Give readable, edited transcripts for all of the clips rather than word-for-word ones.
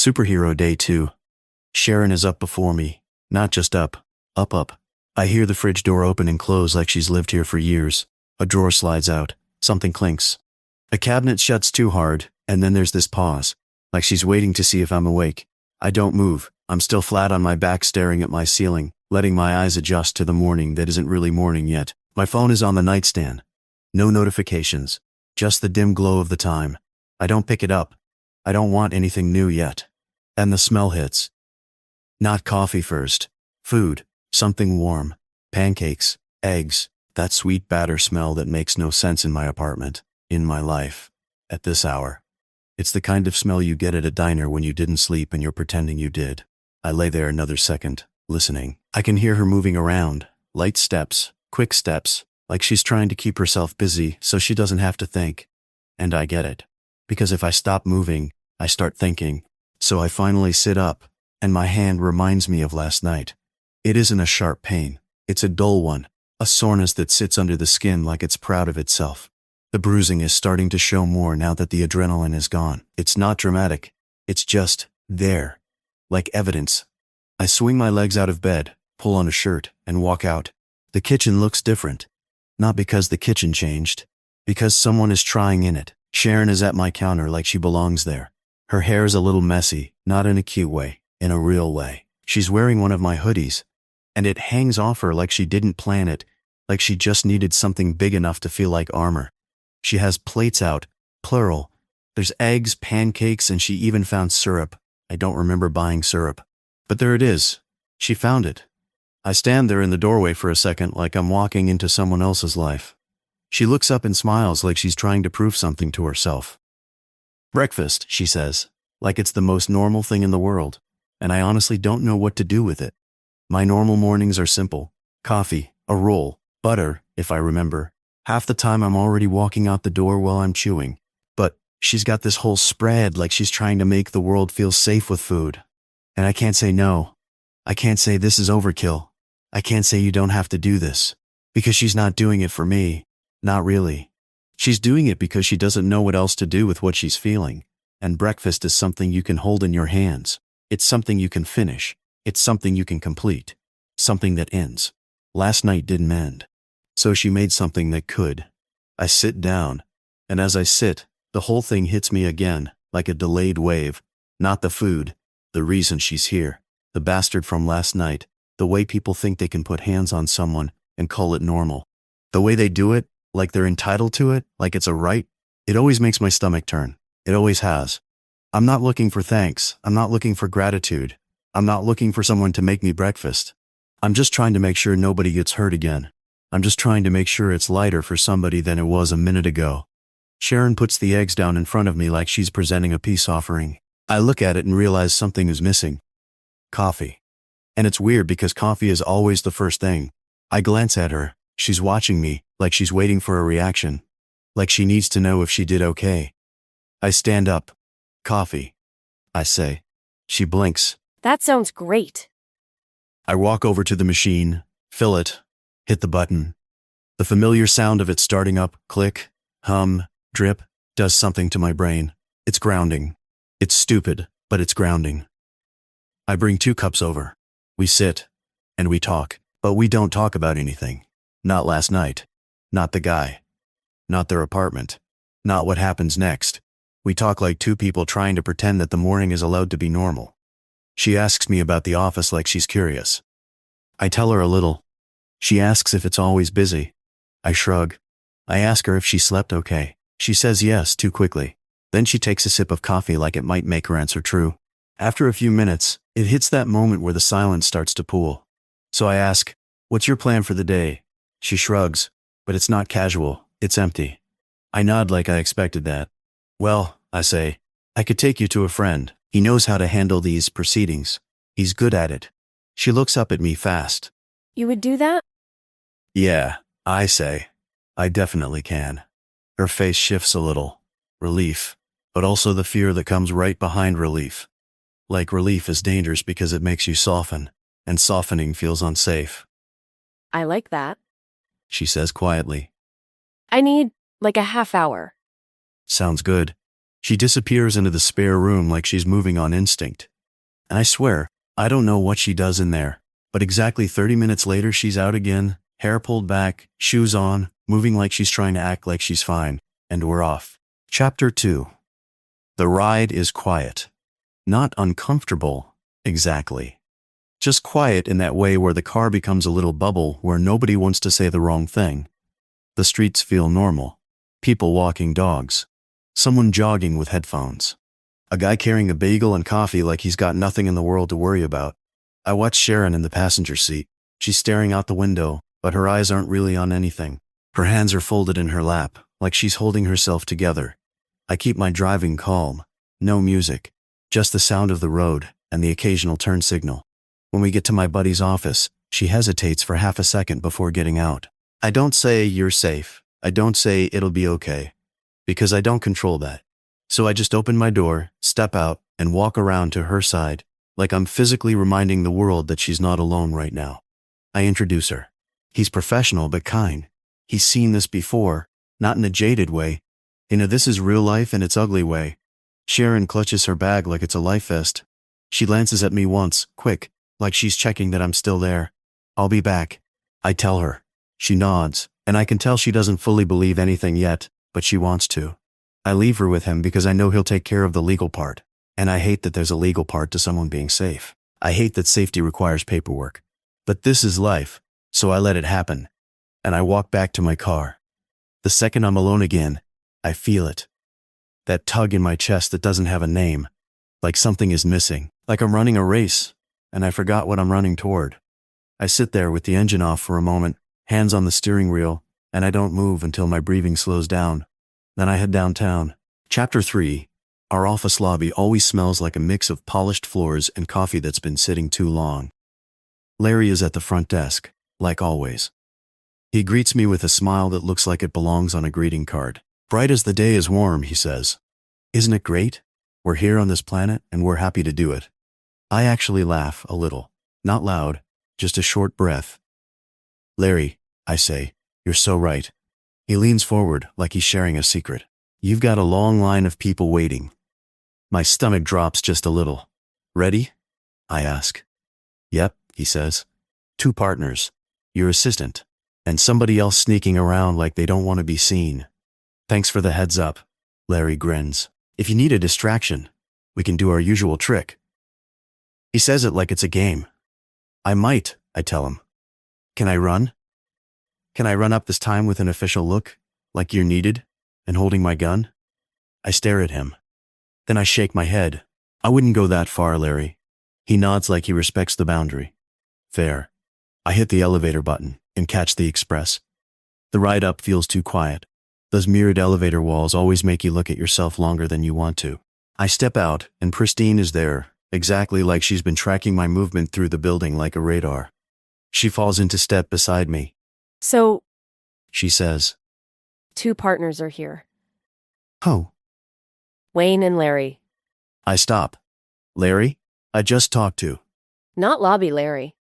Superhero Day 2. Sharon is up before me. Not just up. Up. I hear the fridge door open and close like she's lived here for years. A drawer slides out. Something clinks. A cabinet shuts too hard, and then there's this pause. Like she's waiting to see if I'm awake. I don't move. I'm still flat on my back staring at my ceiling, letting my eyes adjust to the morning that isn't really morning yet. My phone is on the nightstand. No notifications. Just the dim glow of the time. I don't pick it up. I don't want anything new yet. And the smell hits. Not coffee first. Food. Something warm. Pancakes. Eggs. That sweet batter smell that makes no sense in my apartment. In my life. At this hour. It's the kind of smell you get at a diner when you didn't sleep and you're pretending you did. I lay there another second, listening. I can hear her moving around. Light steps. Quick steps. Like she's trying to keep herself busy so she doesn't have to think. And I get it. Because if I stop moving, I start thinking. So I finally sit up, and my hand reminds me of last night. It isn't a sharp pain. It's a dull one. A soreness that sits under the skin like it's proud of itself. The bruising is starting to show more now that the adrenaline is gone. It's not dramatic. It's just there. Like evidence. I swing my legs out of bed, pull on a shirt, and walk out. The kitchen looks different. Not because the kitchen changed. Because someone is trying in it. Sharon is at my counter like she belongs there. Her hair is a little messy, not in a cute way, in a real way. She's wearing one of my hoodies. And it hangs off her like she didn't plan it, like she just needed something big enough to feel like armor. She has plates out, plural. There's eggs, pancakes, and she even found syrup. I don't remember buying syrup. But there it is. She found it. I stand there in the doorway for a second like I'm walking into someone else's life. She looks up and smiles like she's trying to prove something to herself. Breakfast, she says, like it's the most normal thing in the world, and I honestly don't know what to do with it. My normal mornings are simple. Coffee, a roll, butter, if I remember. Half the time I'm already walking out the door while I'm chewing. But she's got this whole spread like she's trying to make the world feel safe with food. And I can't say no. I can't say this is overkill. I can't say you don't have to do this. Because she's not doing it for me. Not really. She's doing it because she doesn't know what else to do with what she's feeling. And breakfast is something you can hold in your hands. It's something you can finish. It's something you can complete. Something that ends. Last night didn't end. So she made something that could. I sit down. And as I sit, the whole thing hits me again, like a delayed wave. Not the food. The reason she's here. The bastard from last night. The way people think they can put hands on someone and call it normal. The way they do it, like they're entitled to it, like it's a right. It always makes my stomach turn. It always has. I'm not looking for thanks. I'm not looking for gratitude. I'm not looking for someone to make me breakfast. I'm just trying to make sure nobody gets hurt again. I'm just trying to make sure it's lighter for somebody than it was a minute ago. Sharon puts the eggs down in front of me like she's presenting a peace offering. I look at it and realize something is missing. Coffee. And it's weird because coffee is always the first thing. I glance at her. She's watching me, like she's waiting for a reaction. Like she needs to know if she did okay. I stand up. Coffee. I say. She blinks. That sounds great. I walk over to the machine, fill it, hit the button. The familiar sound of it starting up, click, hum, drip, does something to my brain. It's grounding. It's stupid, but it's grounding. I bring 2 cups over. We sit, and we talk, but we don't talk about anything. Not last night. Not the guy. Not their apartment. Not what happens next. We talk like 2 people trying to pretend that the morning is allowed to be normal. She asks me about the office like she's curious. I tell her a little. She asks if it's always busy. I shrug. I ask her if she slept okay. She says yes too quickly. Then she takes a sip of coffee like it might make her answer true. After a few minutes, it hits that moment where the silence starts to pool. So I ask, "What's your plan for the day?" She shrugs, but it's not casual, it's empty. I nod like I expected that. "Well," I say, "I could take you to a friend. He knows how to handle these proceedings. He's good at it." She looks up at me fast. You would do that? "Yeah," I say. "I definitely can." Her face shifts a little. Relief, but also the fear that comes right behind relief. Like relief is dangerous because it makes you soften, and softening feels unsafe. I like that. She says quietly. I need, like, a half hour. Sounds good. She disappears into the spare room like she's moving on instinct. And I swear, I don't know what she does in there, but exactly 30 minutes later she's out again, hair pulled back, shoes on, moving like she's trying to act like she's fine, and we're off. Chapter 2. The ride is quiet. Not uncomfortable, exactly. Just quiet in that way where the car becomes a little bubble where nobody wants to say the wrong thing. The streets feel normal. People walking dogs. Someone jogging with headphones. A guy carrying a bagel and coffee like he's got nothing in the world to worry about. I watch Sharon in the passenger seat. She's staring out the window, but her eyes aren't really on anything. Her hands are folded in her lap, like she's holding herself together. I keep my driving calm. No music. Just the sound of the road and the occasional turn signal. When we get to my buddy's office, she hesitates for half a second before getting out. I don't say you're safe. I don't say it'll be okay. Because I don't control that. So I just open my door, step out, and walk around to her side, like I'm physically reminding the world that she's not alone right now. I introduce her. He's professional but kind. He's seen this before, not in a jaded way. In a this is real life and it's ugly way. Sharon clutches her bag like it's a life vest. She glances at me once, quick, like she's checking that I'm still there. I'll be back. I tell her. She nods, and I can tell she doesn't fully believe anything yet, but she wants to. I leave her with him because I know he'll take care of the legal part. And I hate that there's a legal part to someone being safe. I hate that safety requires paperwork. But this is life, so I let it happen. And I walk back to my car. The second I'm alone again, I feel it. That tug in my chest that doesn't have a name. Like something is missing. Like I'm running a race, and I forgot what I'm running toward. I sit there with the engine off for a moment, hands on the steering wheel, and I don't move until my breathing slows down. Then I head downtown. Chapter 3. Our office lobby always smells like a mix of polished floors and coffee that's been sitting too long. Larry is at the front desk, like always. He greets me with a smile that looks like it belongs on a greeting card. Bright as the day is warm, he says. Isn't it great? We're here on this planet and we're happy to do it. I actually laugh a little. Not loud, just a short breath. Larry, I say, you're so right. He leans forward like he's sharing a secret. You've got a long line of people waiting. My stomach drops just a little. Ready? I ask. Yep, he says. 2 partners, your assistant, and somebody else sneaking around like they don't want to be seen. Thanks for the heads up, Larry grins. If you need a distraction, we can do our usual trick. He says it like it's a game. I might, I tell him. Can I run? Can I run up this time with an official look, like you're needed, and holding my gun? I stare at him. Then I shake my head. I wouldn't go that far, Larry. He nods like he respects the boundary. Fair. I hit the elevator button and catch the express. The ride up feels too quiet. Those mirrored elevator walls always make you look at yourself longer than you want to. I step out, and Pristine is there, exactly like she's been tracking my movement through the building like a radar. She falls into step beside me. So, She says, 2 partners are here. Oh. Wayne and Larry. I stop. Larry? I just talked to. Not Lobby Larry.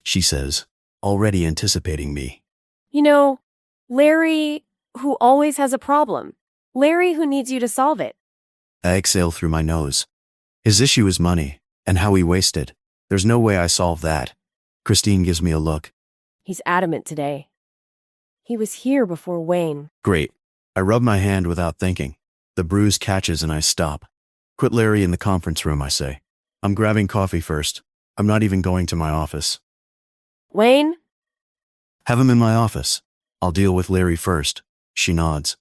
She says, already anticipating me. You know, Larry who always has a problem. Larry who needs you to solve it. I exhale through my nose. His issue is money, and how he wasted. There's no way I solve that. Christine gives me a look. He's adamant today. He was here before Wayne. Great. I rub my hand without thinking. The bruise catches and I stop. Quit Larry in the conference room, I say. I'm grabbing coffee first. I'm not even going to my office. Wayne? Have him in my office. I'll deal with Larry first. She nods.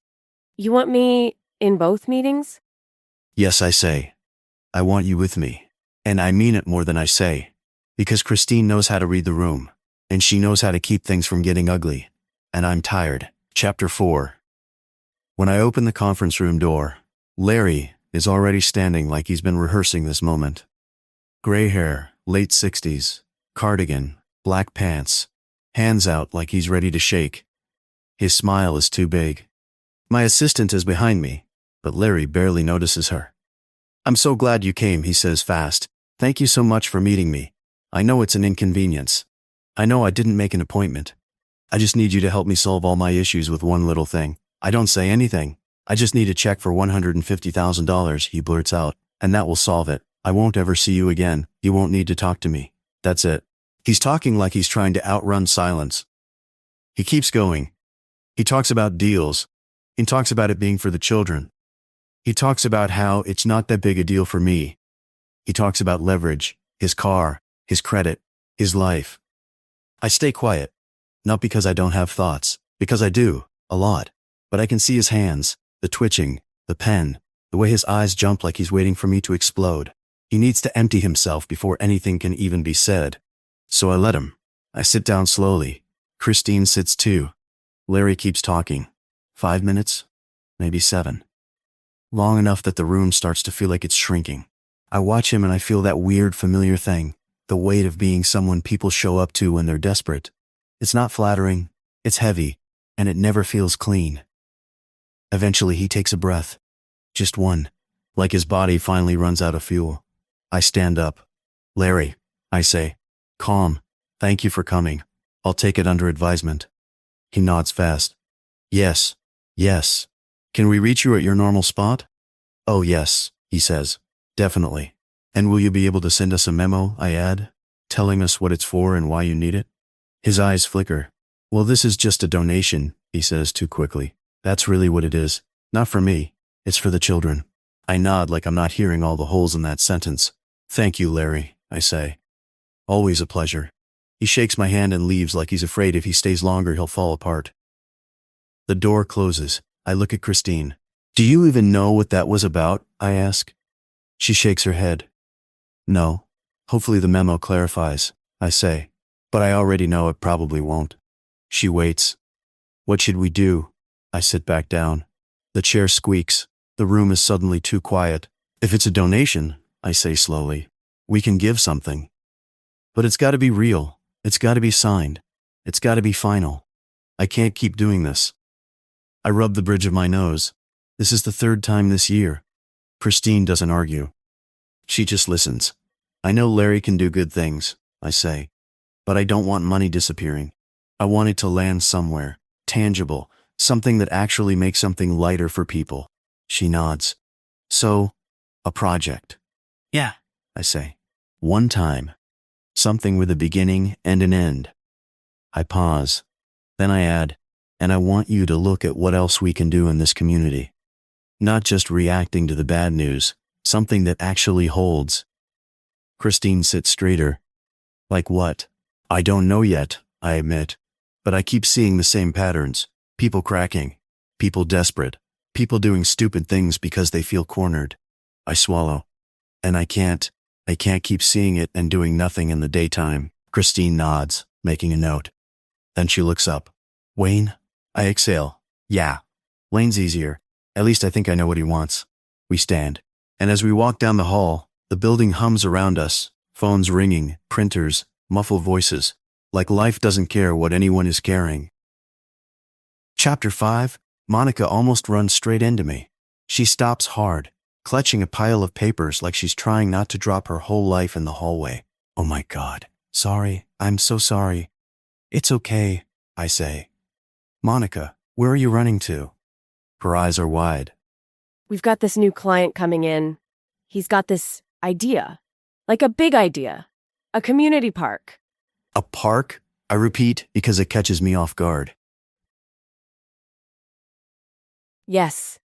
You want me in both meetings? Yes, I say. I want you with me. And I mean it more than I say. Because Christine knows how to read the room. And she knows how to keep things from getting ugly. And I'm tired. Chapter 4. When I open the conference room door, Larry is already standing like he's been rehearsing this moment. Gray hair, late 60s, cardigan, black pants, hands out like he's ready to shake. His smile is too big. My assistant is behind me, but Larry barely notices her. I'm so glad you came, he says fast. Thank you so much for meeting me. I know it's an inconvenience. I know I didn't make an appointment. I just need you to help me solve all my issues with one little thing. I don't say anything. I just need a check for $150,000, he blurts out, and that will solve it. I won't ever see you again. You won't need to talk to me. That's it. He's talking like he's trying to outrun silence. He keeps going. He talks about deals. He talks about it being for the children. He talks about how it's not that big a deal for me. He talks about leverage, his car, his credit, his life. I stay quiet, not because I don't have thoughts, because I do, a lot. But I can see his hands, the twitching, the pen, the way his eyes jump like he's waiting for me to explode. He needs to empty himself before anything can even be said. So I let him. I sit down slowly. Christine sits too. Larry keeps talking. 5 minutes? Maybe 7. Long enough that the room starts to feel like it's shrinking. I watch him and I feel that weird familiar thing, the weight of being someone people show up to when they're desperate. It's not flattering, it's heavy, and it never feels clean. Eventually he takes a breath. Just one. Like his body finally runs out of fuel. I stand up. Larry, I say. Calm. Thank you for coming. I'll take it under advisement. He nods fast. Yes. Yes. Can we reach you at your normal spot? Oh yes, he says. Definitely. And will you be able to send us a memo, I add, telling us what it's for and why you need it? His eyes flicker. Well, this is just a donation, he says too quickly. That's really what it is. Not for me. It's for the children. I nod like I'm not hearing all the holes in that sentence. Thank you, Larry, I say. Always a pleasure. He shakes my hand and leaves like he's afraid if he stays longer he'll fall apart. The door closes. I look at Christine. Do you even know what that was about? I ask. She shakes her head. No. Hopefully the memo clarifies, I say. But I already know it probably won't. She waits. What should we do? I sit back down. The chair squeaks. The room is suddenly too quiet. If it's a donation, I say slowly, we can give something. But it's got to be real. It's got to be signed. It's got to be final. I can't keep doing this. I rub the bridge of my nose. This is the 3rd time this year. Christine doesn't argue. She just listens. I know Larry can do good things, I say. But I don't want money disappearing. I want it to land somewhere, tangible, something that actually makes something lighter for people. She nods. So, a project. Yeah, I say. One time. Something with a beginning and an end. I pause. Then I add, and I want you to look at what else we can do in this community. Not just reacting to the bad news, something that actually holds. Christine sits straighter. Like what? I don't know yet, I admit. But I keep seeing the same patterns. People cracking. People desperate. People doing stupid things because they feel cornered. I swallow. And I can't keep seeing it and doing nothing in the daytime. Christine nods, making a note. Then she looks up. Wayne? I exhale. Yeah. Wayne's easier. At least I think I know what he wants. We stand. And as we walk down the hall, the building hums around us. Phones ringing, printers, muffled voices. Like life doesn't care what anyone is carrying. Chapter 5. Monica almost runs straight into me. She stops hard, clutching a pile of papers like she's trying not to drop her whole life in the hallway. Oh my God. Sorry. I'm so sorry. It's okay, I say. Monica, where are you running to? Her eyes are wide. We've got this new client coming in. He's got this idea. Like a big idea. A community park. A park? I repeat because it catches me off guard. Yes.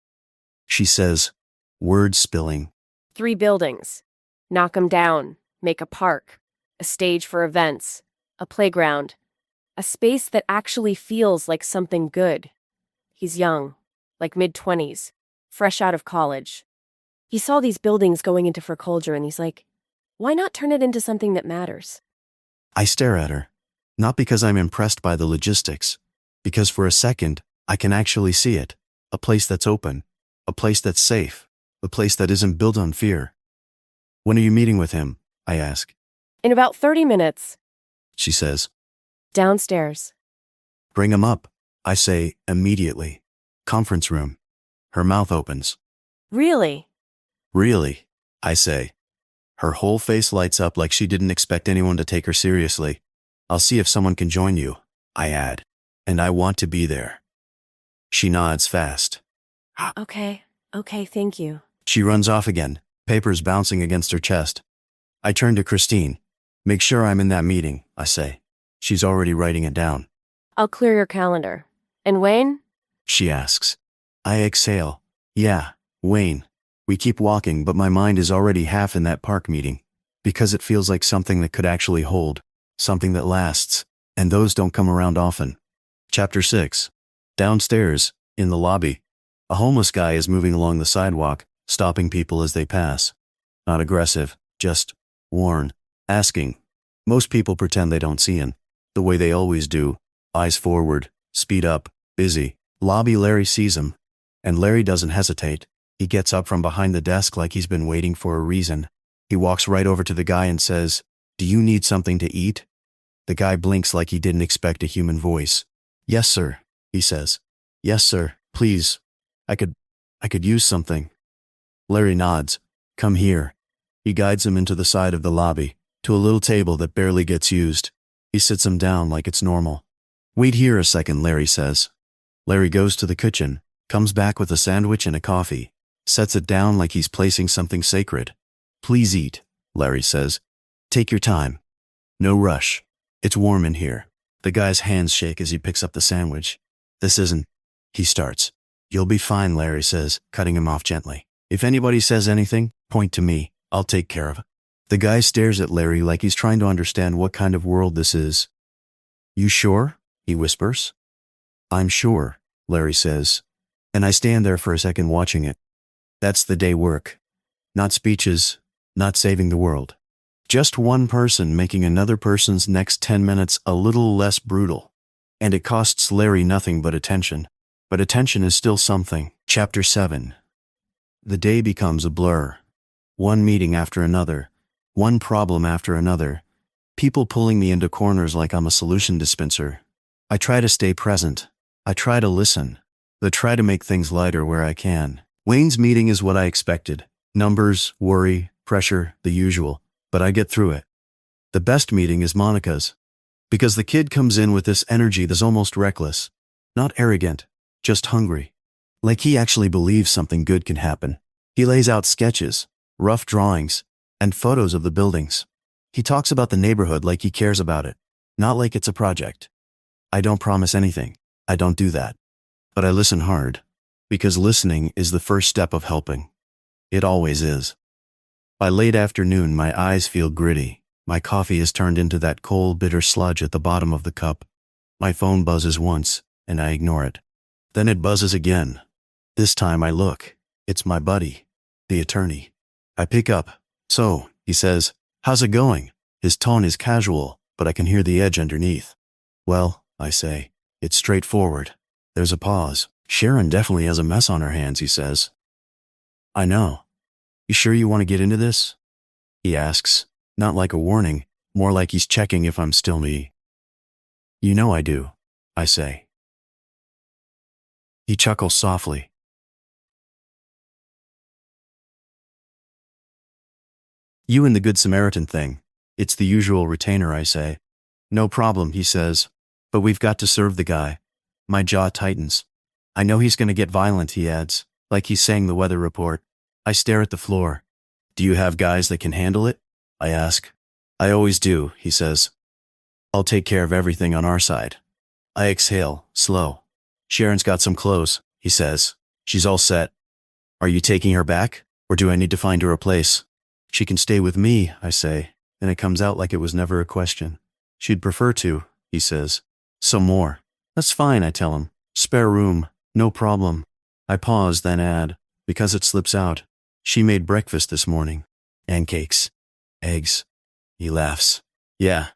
She says, words spilling. 3 buildings. Knock 'em down. Make a park. A stage for events. A playground. A space that actually feels like something good. He's young, like mid-20s, fresh out of college. He saw these buildings going into foreclosure and he's like, why not turn it into something that matters? I stare at her, not because I'm impressed by the logistics, because for a second, I can actually see it. A place that's open, a place that's safe, a place that isn't built on fear. When are you meeting with him? I ask. In about 30 minutes. She says. Downstairs. Bring him up, I say immediately. Conference room. Her mouth opens. Really? Really, I say. Her whole face lights up like she didn't expect anyone to take her seriously. I'll see if someone can join you, I add. And I want to be there. She nods fast. Okay, thank you. She runs off again, papers bouncing against her chest. I turn to Christine. Make sure I'm in that meeting, I say. She's already writing it down. I'll clear your calendar. And Wayne? She asks. I exhale. Yeah, Wayne. We keep walking, but my mind is already half in that park meeting. Because it feels like something that could actually hold. Something that lasts. And those don't come around often. Chapter 6. Downstairs, in the lobby. A homeless guy is moving along the sidewalk, stopping people as they pass. Not aggressive, just worn, asking. Most people pretend they don't see him. The way they always do. Eyes forward, speed up, busy. Lobby Larry sees him. And Larry doesn't hesitate. He gets up from behind the desk like he's been waiting for a reason. He walks right over to the guy and says, "Do you need something to eat?" The guy blinks like he didn't expect a human voice. "Yes, sir," he says. "Yes, sir, please. I could use something." Larry nods. "Come here." He guides him into the side of the lobby, to a little table that barely gets used. He sits him down like it's normal. "Wait here a second," Larry says. Larry goes to the kitchen, comes back with a sandwich and a coffee, sets it down like he's placing something sacred. "Please eat," Larry says. "Take your time. No rush. It's warm in here." The guy's hands shake as he picks up the sandwich. "This isn't," he starts. "You'll be fine," Larry says, cutting him off gently. "If anybody says anything, point to me. I'll take care of it." The guy stares at Larry like he's trying to understand what kind of world this is. "You sure?" he whispers. "I'm sure," Larry says. And I stand there for a second watching it. That's the day work. Not speeches, not saving the world. Just one person making another person's next 10 minutes a little less brutal. And it costs Larry nothing but attention. But attention is still something. Chapter 7. The day becomes a blur. One meeting after another. One problem after another. People pulling me into corners like I'm a solution dispenser. I try to stay present. I try to listen. I try to make things lighter where I can. Wayne's meeting is what I expected. Numbers, worry, pressure, the usual. But I get through it. The best meeting is Monica's. Because the kid comes in with this energy that's almost reckless. Not arrogant, just hungry. Like he actually believes something good can happen. He lays out sketches, rough drawings, and photos of the buildings. He talks about the neighborhood like he cares about it, not like it's a project. I don't promise anything. I don't do that. But I listen hard, because listening is the first step of helping. It always is. By late afternoon, my eyes feel gritty. My coffee is turned into that cold, bitter sludge at the bottom of the cup. My phone buzzes once, and I ignore it. Then it buzzes again. This time I look. It's my buddy, the attorney. I pick up. "So," he says, "how's it going?" His tone is casual, but I can hear the edge underneath. "Well," I say, "it's straightforward." There's a pause. "Sharon definitely has a mess on her hands," he says. "I know. You sure you want to get into this?" he asks, not like a warning, more like he's checking if I'm still me. "You know I do," I say. He chuckles softly. "You and the Good Samaritan thing. It's the usual retainer," I say. "No problem," he says. "But we've got to serve the guy." My jaw tightens. "I know he's going to get violent," he adds, like he's saying the weather report. I stare at the floor. "Do you have guys that can handle it?" I ask. "I always do," he says. "I'll take care of everything on our side." I exhale, slow. "Sharon's got some clothes," he says. "She's all set." "Are you taking her back, or do I need to find her a place?" "She can stay with me," I say, and it comes out like it was never a question. "She'd prefer to," he says. "Some more." "That's fine," I tell him. "Spare room, no problem." I pause, then add, because it slips out, "She made breakfast this morning. Pancakes. Eggs." He laughs. "Yeah.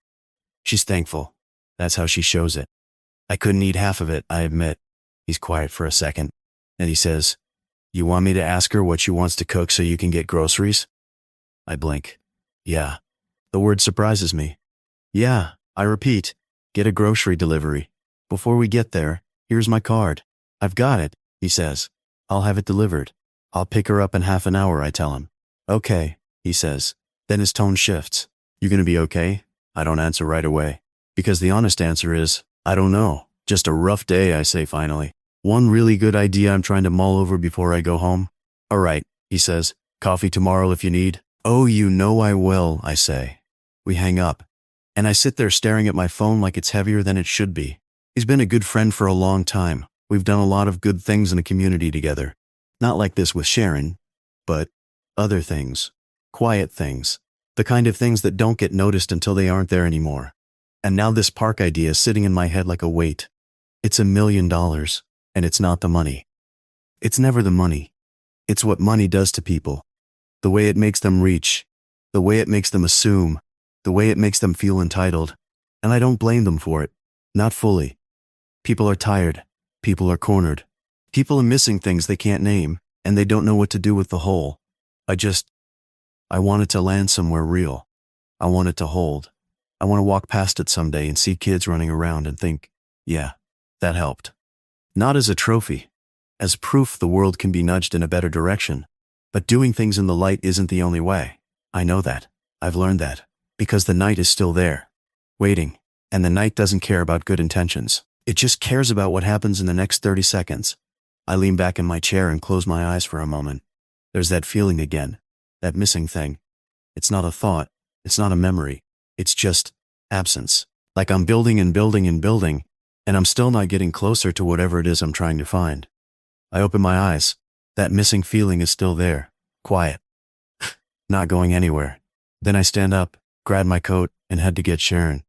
She's thankful. That's how she shows it." "I couldn't eat half of it, I admit." He's quiet for a second. And he says, "You want me to ask her what she wants to cook so you can get groceries?" I blink. "Yeah." The word surprises me. "Yeah," I repeat. "Get a grocery delivery. Before we get there, here's my card." "I've got it," he says. "I'll have it delivered." "I'll pick her up in half an hour," I tell him. "Okay," he says. Then his tone shifts. "You gonna be okay?" I don't answer right away. Because the honest answer is, I don't know. Just a rough day, I say finally. One really good idea I'm trying to mull over before I go home. All right, he says. Coffee tomorrow if you need. Oh, you know I will, I say. We hang up, and I sit there staring at my phone like it's heavier than it should be. He's been a good friend for a long time. We've done a lot of good things in the community together. Not like this with Sharon, but other things. Quiet things. The kind of things that don't get noticed until they aren't there anymore. And now this park idea is sitting in my head like a weight. It's $1 million, and it's not the money. It's never the money. It's what money does to people. The way it makes them reach. The way it makes them assume. The way it makes them feel entitled. And I don't blame them for it. Not fully. People are tired. People are cornered. People are missing things they can't name, and they don't know what to do with the whole. I want it to land somewhere real. I want it to hold. I want to walk past it someday and see kids running around and think, yeah, that helped. Not as a trophy. As proof the world can be nudged in a better direction. But doing things in the light isn't the only way. I know that. I've learned that. Because the night is still there. Waiting. And the night doesn't care about good intentions. It just cares about what happens in the next 30 seconds. I lean back in my chair and close my eyes for a moment. There's that feeling again. That missing thing. It's not a thought. It's not a memory. It's just absence. Like I'm building and building and building, and I'm still not getting closer to whatever it is I'm trying to find. I open my eyes. That missing feeling is still there. Quiet. Not going anywhere. Then I stand up, grab my coat, and head to get Sharon.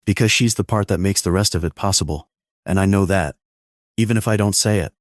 Because she's the part that makes the rest of it possible. And I know that. Even if I don't say it.